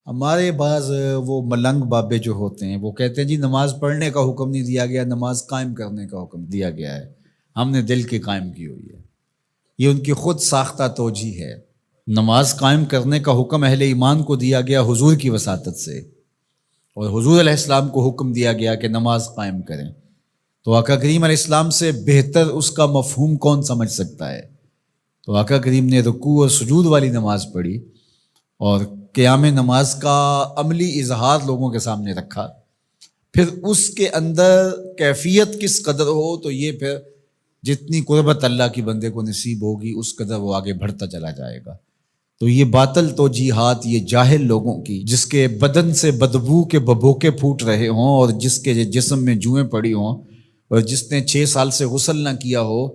ہمارے بعض وہ ملنگ بابے جو ہوتے ہیں وہ کہتے ہیں جی نماز پڑھنے کا حکم نہیں دیا گیا، نماز قائم کرنے کا حکم دیا گیا ہے، ہم نے دل کی قائم کی ہوئی ہے۔ یہ ان کی خود ساختہ توجیہ ہے۔ نماز قائم کرنے کا حکم اہل ایمان کو دیا گیا حضور کی وساطت سے، اور حضور علیہ السلام کو حکم دیا گیا کہ نماز قائم کریں، تو آقا کریم علیہ السلام سے بہتر اس کا مفہوم کون سمجھ سکتا ہے؟ تو آقا کریم نے رکوع اور سجود والی نماز پڑھی اور قیام نماز کا عملی اظہار لوگوں کے سامنے رکھا، پھر اس کے اندر کیفیت کس قدر ہو تو یہ پھر جتنی قربت اللہ کی بندے کو نصیب ہوگی اس قدر وہ آگے بڑھتا چلا جائے گا۔ تو یہ باطل توجیہات یہ جاہل لوگوں کی، جس کے بدن سے بدبو کے ببوکے پھوٹ رہے ہوں اور جس کے جسم میں جوئیں پڑی ہوں اور جس نے 6 سال سے غسل نہ کیا ہو،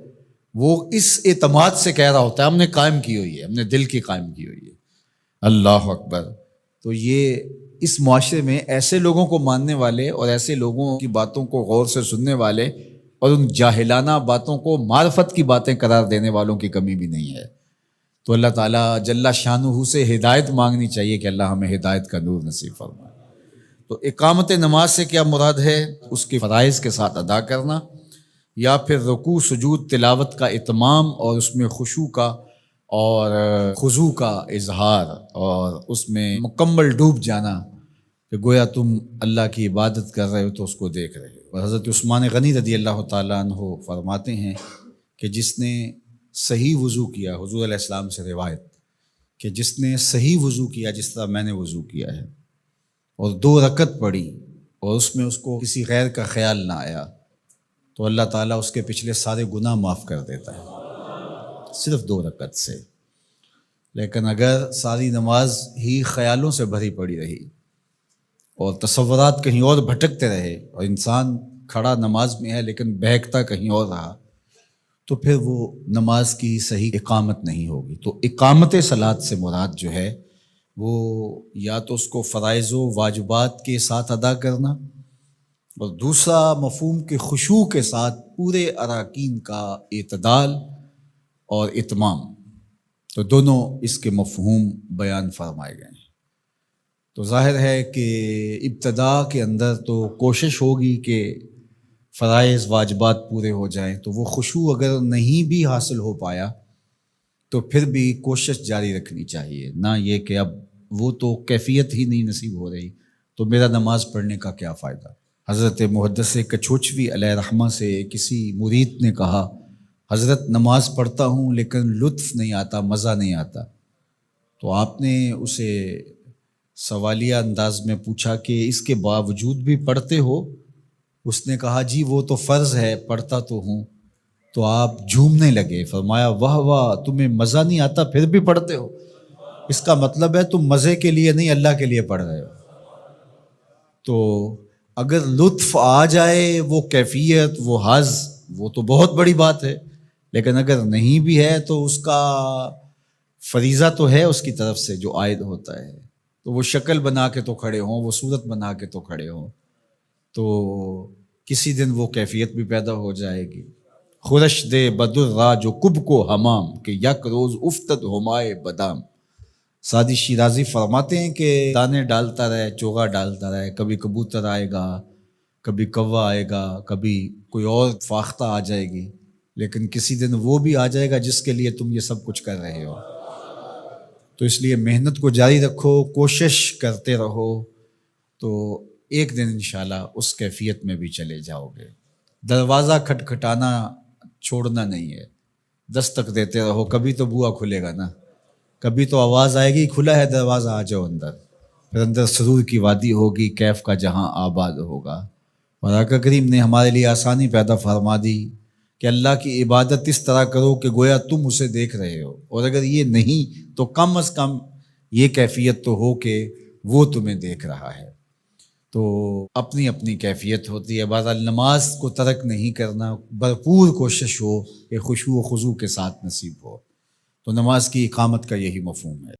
وہ اس اعتماد سے کہہ رہا ہوتا ہے ہم نے قائم کی ہوئی ہے، ہم نے دل کی قائم کی ہوئی ہے۔ اللہ اکبر۔ تو یہ اس معاشرے میں ایسے لوگوں کو ماننے والے اور ایسے لوگوں کی باتوں کو غور سے سننے والے اور ان جاہلانہ باتوں کو معرفت کی باتیں قرار دینے والوں کی کمی بھی نہیں ہے۔ تو اللہ تعالیٰ جل شانہ سے ہدایت مانگنی چاہیے کہ اللہ ہمیں ہدایت کا نور نصیب فرمائے۔ تو اقامت نماز سے کیا مراد ہے؟ اس کی فرائض کے ساتھ ادا کرنا، یا پھر رکوع سجود تلاوت کا اتمام اور اس میں خشوع کا اور خضوع کا اظہار اور اس میں مکمل ڈوب جانا کہ گویا تم اللہ کی عبادت کر رہے ہو تو اس کو دیکھ رہے ہو۔ اور حضرت عثمان غنی رضی اللہ تعالیٰ عنہ فرماتے ہیں کہ جس نے صحیح وضو کیا، حضور علیہ السلام سے روایت کہ جس نے صحیح وضو کیا جس طرح میں نے وضو کیا ہے اور 2 رکعت پڑھی اور اس میں اس کو کسی غیر کا خیال نہ آیا تو اللہ تعالیٰ اس کے پچھلے سارے گناہ معاف کر دیتا ہے، صرف 2 رکعت سے۔ لیکن اگر ساری نماز ہی خیالوں سے بھری پڑی رہی اور تصورات کہیں اور بھٹکتے رہے اور انسان کھڑا نماز میں ہے لیکن بہکتا کہیں اور رہا تو پھر وہ نماز کی صحیح اقامت نہیں ہوگی۔ تو اقامت صلاۃ سے مراد جو ہے وہ یا تو اس کو فرائض و واجبات کے ساتھ ادا کرنا، اور دوسرا مفہوم کے خشوع کے ساتھ پورے اراکین کا اعتدال اور اتمام، تو دونوں اس کے مفہوم بیان فرمائے گئے ہیں۔ تو ظاہر ہے کہ ابتدا کے اندر تو کوشش ہوگی کہ فرائض واجبات پورے ہو جائیں، تو وہ خشوع اگر نہیں بھی حاصل ہو پایا تو پھر بھی کوشش جاری رکھنی چاہیے، نہ یہ کہ اب وہ تو کیفیت ہی نہیں نصیب ہو رہی تو میرا نماز پڑھنے کا کیا فائدہ۔ حضرت محدث کچھوچوی علیہ رحمہ سے کسی مرید نے کہا حضرت نماز پڑھتا ہوں لیکن لطف نہیں آتا، مزہ نہیں آتا۔ تو آپ نے اسے سوالیہ انداز میں پوچھا کہ اس کے باوجود بھی پڑھتے ہو؟ اس نے کہا جی وہ تو فرض ہے، پڑھتا تو ہوں۔ تو آپ جھومنے لگے، فرمایا واہ واہ، تمہیں مزہ نہیں آتا پھر بھی پڑھتے ہو؟ اس کا مطلب ہے تم مزے کے لیے نہیں اللہ کے لیے پڑھ رہے ہو۔ تو اگر لطف آ جائے، وہ کیفیت، وہ حظ، وہ تو بہت بڑی بات ہے، لیکن اگر نہیں بھی ہے تو اس کا فریضہ تو ہے اس کی طرف سے جو عائد ہوتا ہے، تو وہ شکل بنا کے تو کھڑے ہوں، وہ صورت بنا کے تو کھڑے ہوں، تو کسی دن وہ کیفیت بھی پیدا ہو جائے گی۔ خورش دے بدر را جو کب کو حمام کہ یک روز افتد ہمائے بدام۔ سعدی شیرازی فرماتے ہیں کہ دانے ڈالتا رہے، چوغا ڈالتا رہے، کبھی کبوتر آئے گا، کبھی کوا آئے گا، کبھی کوئی اور فاختہ آ جائے گی، لیکن کسی دن وہ بھی آ جائے گا جس کے لیے تم یہ سب کچھ کر رہے ہو۔ تو اس لیے محنت کو جاری رکھو، کوشش کرتے رہو، تو ایک دن انشاءاللہ اس کیفیت میں بھی چلے جاؤ گے۔ دروازہ کھٹکھٹانا چھوڑنا نہیں ہے، دستک دیتے رہو، کبھی تو بوا کھلے گا نا، کبھی تو آواز آئے گی کھلا ہے دروازہ آ جاؤ اندر، پھر اندر سرور کی وادی ہوگی، کیف کا جہاں آباد ہوگا۔ اور آقا کریم نے ہمارے لیے آسانی پیدا فرما دی کہ اللہ کی عبادت اس طرح کرو کہ گویا تم اسے دیکھ رہے ہو، اور اگر یہ نہیں تو کم از کم یہ کیفیت تو ہو کہ وہ تمہیں دیکھ رہا ہے۔ تو اپنی اپنی کیفیت ہوتی ہے، بہرحال نماز کو ترک نہیں کرنا، بھرپور کوشش ہو کہ خشوع و خضوع کے ساتھ نصیب ہو۔ تو نماز کی اقامت کا یہی مفہوم ہے۔